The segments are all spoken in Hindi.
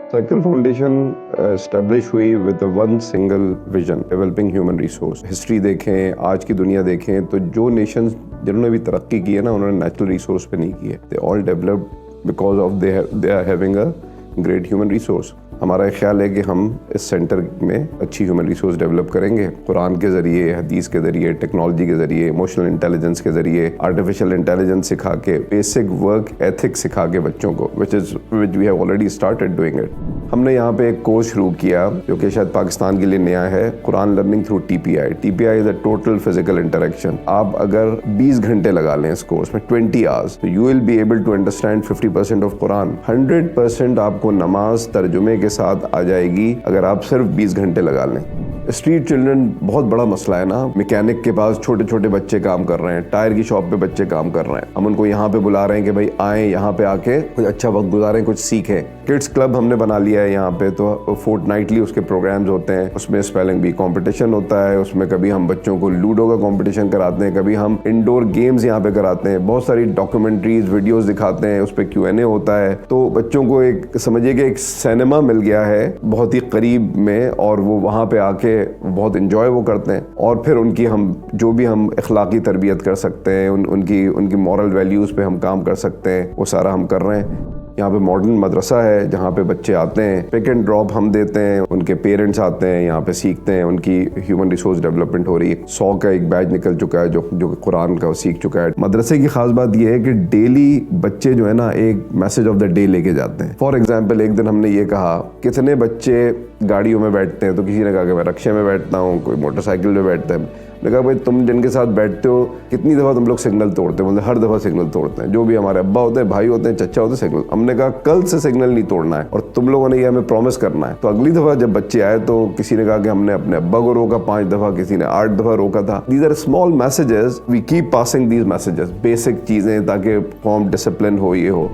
सर्कल फाउंडेशन एस्टेब्लिश हुई with one single vision, developing human resource. History देखें, आज की दुनिया देखें तो जो नेशंस जिन्होंने भी तरक्की की है ना, उन्होंने नेचुरल रिसोर्स पे नहीं की है। They all developed because of they are having a great human resource. हमारा एक ख्याल है कि हम इस सेंटर में अच्छी ह्यूमन रिसोर्स डेवलप करेंगे कुरान के ज़रिए, हदीस के ज़रिए, टेक्नोलॉजी के ज़रिए, इमोशनल इंटेलिजेंस के ज़रिए, आर्टिफिशियल इंटेलिजेंस सिखा के, बेसिक वर्क एथिक्स सिखा के बच्चों को, which we have already started doing it. हमने यहाँ पे एक कोर्स शुरू किया जो कि शायद पाकिस्तान के लिए नया है, Quran learning through TPI। TPI is a total physical interaction. आप अगर 20 घंटे लगा लें इस कोर्स में, 20 आवर्स, तो you will be able to understand 50% of Quran. 100% आपको नमाज तर्जुमे के साथ आ जाएगी अगर आप सिर्फ 20 घंटे लगा लें। स्ट्रीट चिल्ड्रन बहुत बड़ा मसला है ना। मैकेनिक के पास छोटे छोटे बच्चे काम कर रहे हैं, टायर की शॉप पे बच्चे काम कर रहे हैं। हम उनको यहाँ पे बुला रहे हैं कि भाई आए यहाँ पे आके कुछ अच्छा वक्त गुजारें, कुछ सीखें। किड्स क्लब हमने बना लिया है यहाँ पे, तो फोर्टनाइटली उसके प्रोग्राम्स होते हैं। उसमें स्पेलिंग बी कंपटीशन होता है, उसमें कभी हम बच्चों को लूडो का कंपटीशन कराते हैं, कभी हम इंडोर गेम्स यहाँ पे कराते हैं, बहुत सारी डॉक्यूमेंट्रीज वीडियोस दिखाते हैं, उस पर Q&A होता है। तो बच्चों को एक समझिए कि एक सिनेमा मिल गया है बहुत ही करीब में, और वो वहाँ पे आके बहुत इंजॉय वो करते हैं। और फिर उनकी हम जो भी हम अखलाकी तरबियत कर सकते हैं, उनकी मॉरल वैल्यूज़ पे हम काम कर सकते हैं, वो सारा हम कर रहे हैं। यहाँ पे मॉडर्न मदरसा है जहाँ पे बच्चे आते हैं, पिक एंड ड्रॉप हम देते हैं, उनके पेरेंट्स आते हैं, यहाँ पे सीखते हैं, उनकी ह्यूमन रिसोर्स डेवलपमेंट हो रही है। 100 का एक बैच निकल चुका है जो कुरान का सीख चुका है। मदरसे की खास बात यह है कि डेली बच्चे जो है ना एक मैसेज ऑफ द डे लेके जाते हैं। फॉर एग्जाम्पल, एक दिन हमने ये कहा कितने बच्चे गाड़ियों में बैठते हैं, तो किसी ने कहा कि मैं रिक्शे में बैठता हूँ, कोई मोटरसाइकिल में बैठता है। मैंने कहा भाई तुम जिनके साथ बैठते हो कितनी दफ़ा तुम लोग सिग्नल तोड़ते हो? मतलब हर दफ़ा सिग्नल तोड़ते हैं, जो भी हमारे अब्बा होते हैं, भाई होते हैं, चचा होते हैं, सिग्नल। हमने कहा कल से सिग्नल नहीं तोड़ना है और तुम लोगों ने ये हमें प्रॉमिस करना है। तो अगली दफ़ा जब बच्चे आए तो किसी ने कहा कि हमने अपने अब्बा को रोका 5 दफ़ा, किसी ने 8 दफ़ा रोका था। These are small messages, we keep passing these messages, basic चीज़ें, ताकि कौम डिसिप्लिन हो, ये हो।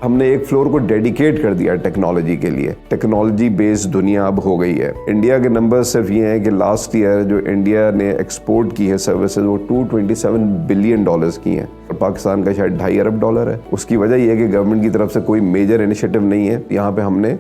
हमने एक फ्लोर को डेडिकेट कर दिया टेक्नोलॉजी के लिए। टेक्नोलॉजी बेस्ड दुनिया अब हो गई है। इंडिया के नंबर सिर्फ ये हैं कि लास्ट ईयर जो इंडिया ने एक्सपोर्ट की है सर्विसेज, वो $227 बिलियन की हैं, और पाकिस्तान का शायद $2.5 अरब है। उसकी वजह यह है कि गवर्नमेंट की तरफ से कोई मेजर इनिशिएटिव नहीं है। यहाँ पे हमने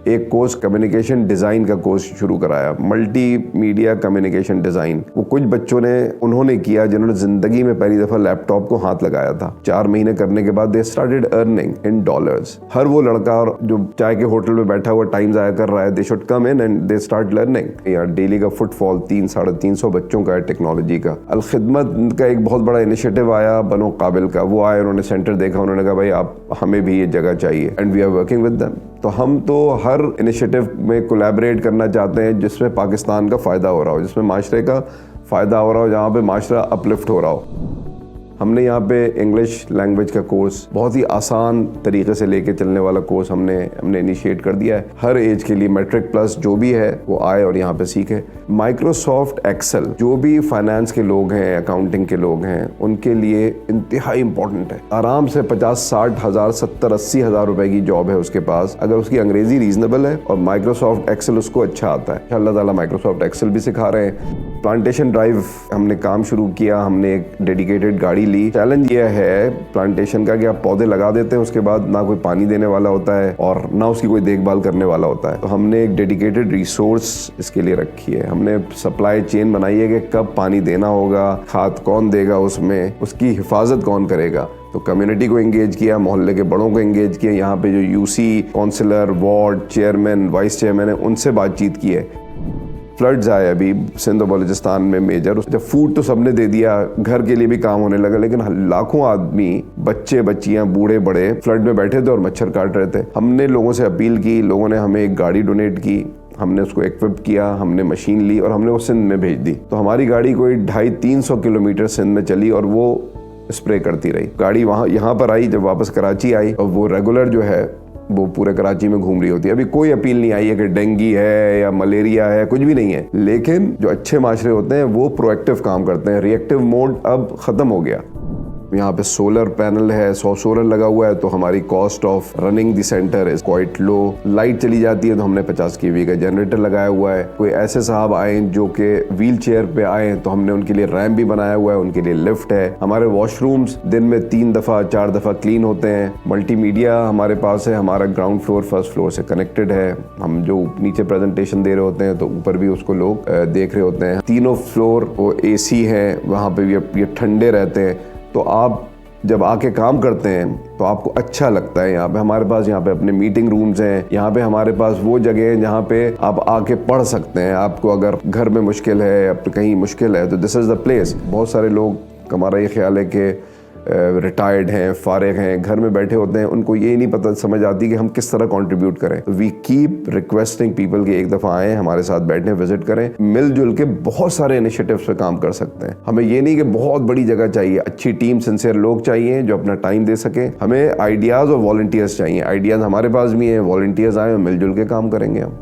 एक कोर्स कम्युनिकेशन डिज़ाइन का कोर्स शुरू कराया, मल्टी मीडिया कम्युनिकेशन डिज़ाइन। वो कुछ बच्चों ने उन्होंने किया जिन्होंने ज़िंदगी में पहली दफ़ा लैपटॉप को हाथ लगाया था। 4 महीने करने के बाद they started earning in dollars. हर वो लड़का और जो चाय के होटल में बैठा हुआ टाइम ज़ाया कर रहा है, they should come in and they start learning. यार डेली का फुटफॉल 300-350 बच्चों का है टेक्नोलॉजी का। अल खिदमत का एक बहुत बड़ा इनिशिएटिव आया, बनो काबिल का। वो आए, उन्होंने सेंटर देखा, उन्होंने कहा भाई आप हमें भी ये जगह चाहिए, and we are working with them. तो हम तो हर इनिशिएटिव में कोलैबोरेट करना चाहते हैं जिसमें पाकिस्तान का फ़ायदा हो रहा हो, जिसमें माशरे का फ़ायदा हो रहा हो, जहाँ पे माशरा अपलिफ्ट हो रहा हो। हमने यहाँ पे इंग्लिश लैंग्वेज का कोर्स, बहुत ही आसान तरीके से लेके चलने वाला कोर्स हमने इनिशिएट कर दिया है। हर एज के लिए मैट्रिक प्लस जो भी है वो आए और यहाँ पे सीखे। माइक्रोसॉफ्ट एक्सेल, जो भी फाइनेंस के लोग हैं, अकाउंटिंग के लोग हैं, उनके लिए इंतहाई इंपॉर्टेंट है। आराम से 50-60 हज़ार, 70-80 हज़ार रुपए की जॉब है उसके पास, अगर उसकी अंग्रेजी रीजनेबल है और माइक्रोसॉफ्ट एक्सेल उसको अच्छा आता है। अल्लाह ताला माइक्रोसॉफ्ट एक्सेल भी सिखा रहे हैं। प्लांटेशन ड्राइव हमने काम शुरू किया, हमने एक डेडिकेटेड गाड़ी ली। चैलेंज ये है प्लांटेशन का कि आप पौधे लगा देते हैं, उसके बाद ना कोई पानी देने वाला होता है और ना उसकी कोई देखभाल करने वाला होता है। तो हमने एक डेडिकेटेड रिसोर्स इसके लिए रखी है। हमने सप्लाई चेन बनाई है कि कब पानी देना होगा, खाद कौन देगा, उसमें उसकी हिफाजत कौन करेगा। तो कम्युनिटी को एंगेज किया, मोहल्ले के बड़ों को एंगेज किया। यहाँ पे जो UC councillor, ward chairman, vice chairman है, उनसे बातचीत की है। फ्लड्स आए अभी सिंध और बलूचिस्तान में मेजर, जब फूड तो सबने दे दिया, घर के लिए भी काम होने लगा, लेकिन लाखों आदमी, बच्चे बच्चियां, बूढ़े बड़े फ्लड में बैठे थे और मच्छर काट रहे थे। हमने लोगों से अपील की, लोगों ने हमें एक गाड़ी डोनेट की, हमने उसको इक्विप किया, हमने मशीन ली और हमने वो सिंध में भेज दी। तो हमारी गाड़ी कोई 250-300 किलोमीटर सिंध में चली और वो स्प्रे करती रही। गाड़ी यहाँ पर आई, जब वापस कराची आई, और वो रेगुलर जो है वो पूरे कराची में घूम रही होती है। अभी कोई अपील नहीं आई है कि डेंगू है या मलेरिया है, कुछ भी नहीं है। लेकिन जो अच्छे माशरे होते हैं वो प्रोएक्टिव काम करते हैं, रिएक्टिव मोड अब ख़त्म हो गया। यहाँ पे सोलर पैनल है, 100 सोलर लगा हुआ है, तो हमारी cost of running the centre is quite low. Light चली जाती है तो हमने 50 kV का जनरेटर लगाया हुआ है। कोई ऐसे साहब आए जो कि व्हील चेयर पे आए तो हमने उनके लिए रैंप भी बनाया हुआ है, उनके लिए लिफ्ट है। हमारे वॉशरूम्स दिन में 3 दफा 4 दफा क्लीन होते हैं। मल्टीमीडिया हमारे पास है, हमारा ग्राउंड फ्लोर फर्स्ट फ्लोर से कनेक्टेड है। हम जो नीचे प्रेजेंटेशन दे रहे होते हैं तो ऊपर भी उसको लोग देख रहे होते हैं। तीनों फ्लोर वो AC है, वहाँ पे ये ठंडे रहते हैं। तो आप जब आके काम करते हैं तो आपको अच्छा लगता है। यहाँ पे हमारे पास यहाँ पे अपने मीटिंग रूम्स हैं, यहाँ पे हमारे पास वो जगह है जहाँ पे आप आके पढ़ सकते हैं। आपको अगर घर में मुश्किल है या कहीं मुश्किल है तो दिस इज़ द प्लेस। बहुत सारे लोग, हमारा ये ख्याल है कि रिटायर्ड हैं, फारिग हैं, घर में बैठे होते हैं, उनको ये नहीं पता समझ आती कि हम किस तरह कंट्रीब्यूट करें। तो वी कीप रिक्वेस्टिंग पीपल कि एक दफ़ा आएँ, हमारे साथ बैठें, विजिट करें। मिलजुल के बहुत सारे इनिशिएटिव्स पे काम कर सकते हैं। हमें ये नहीं कि बहुत बड़ी जगह चाहिए, अच्छी टीम, सिंसियर लोग चाहिए जो अपना टाइम दे सकें। हमें आइडियाज़ और वॉलंटियर्स चाहिए। आइडियाज़ हमारे पास भी हैं, वॉलंटियर्स आए, मिलजुल के काम करेंगे हम।